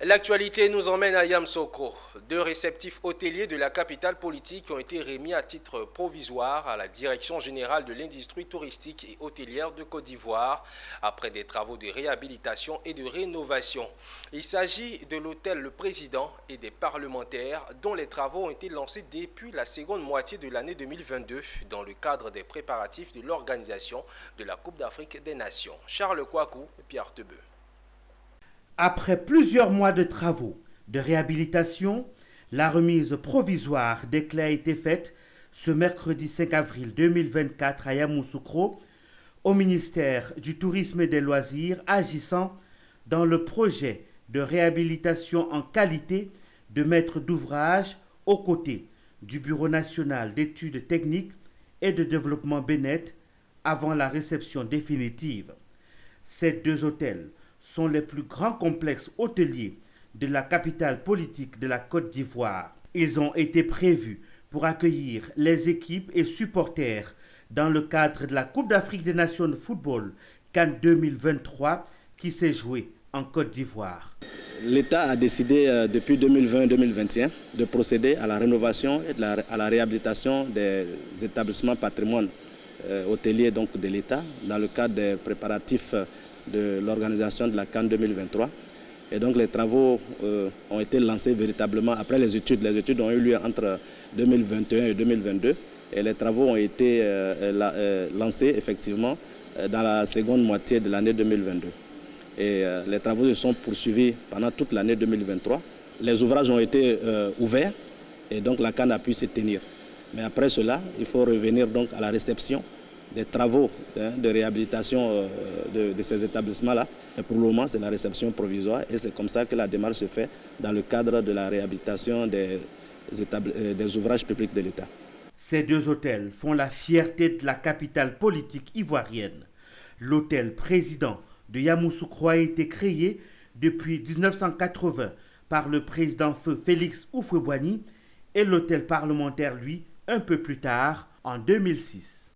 L'actualité nous emmène à Yamoussoukro. Deux réceptifs hôteliers de la capitale politique ont été remis à titre provisoire à la Direction générale de l'industrie touristique et hôtelière de Côte d'Ivoire après des travaux de réhabilitation et de rénovation. Il s'agit de l'hôtel Le Président et des parlementaires dont les travaux ont été lancés depuis la seconde moitié de l'année 2022 dans le cadre des préparatifs de l'organisation de la Coupe d'Afrique des Nations. Charles Kouakou et Pierre Tebeu. Après plusieurs mois de travaux de réhabilitation, la remise provisoire des clés a été faite ce mercredi 5 avril 2024 à Yamoussoukro au ministère du Tourisme et des Loisirs agissant dans le projet de réhabilitation en qualité de maître d'ouvrage aux côtés du Bureau national d'études techniques et de développement BNET avant la réception définitive. Ces deux hôtels sont les plus grands complexes hôteliers de la capitale politique de la Côte d'Ivoire. Ils ont été prévus pour accueillir les équipes et supporters dans le cadre de la Coupe d'Afrique des Nations de football CAN 2023 qui s'est jouée en Côte d'Ivoire. L'État a décidé depuis 2020-2021 de procéder à la rénovation et à la réhabilitation des établissements patrimoine hôteliers de l'État dans le cadre des préparatifs de l'organisation de la CAN 2023. Et donc les travaux ont été lancés véritablement après les études. Les études ont eu lieu entre 2021 et 2022 et les travaux ont été lancés effectivement dans la seconde moitié de l'année 2022. Et les travaux se sont poursuivis pendant toute l'année 2023. Les ouvrages ont été ouverts et donc la CAN a pu se tenir. Mais après cela, il faut revenir donc à la réception des travaux de réhabilitation de ces établissements-là. Et pour le moment, c'est la réception provisoire et c'est comme ça que la démarche se fait dans le cadre de la réhabilitation des ouvrages publics de l'État. Ces deux hôtels font la fierté de la capitale politique ivoirienne. L'hôtel Président de Yamoussoukro a été créé depuis 1980 par le président feu Félix Houphouët-Boigny et l'hôtel parlementaire, lui, un peu plus tard, en 2006.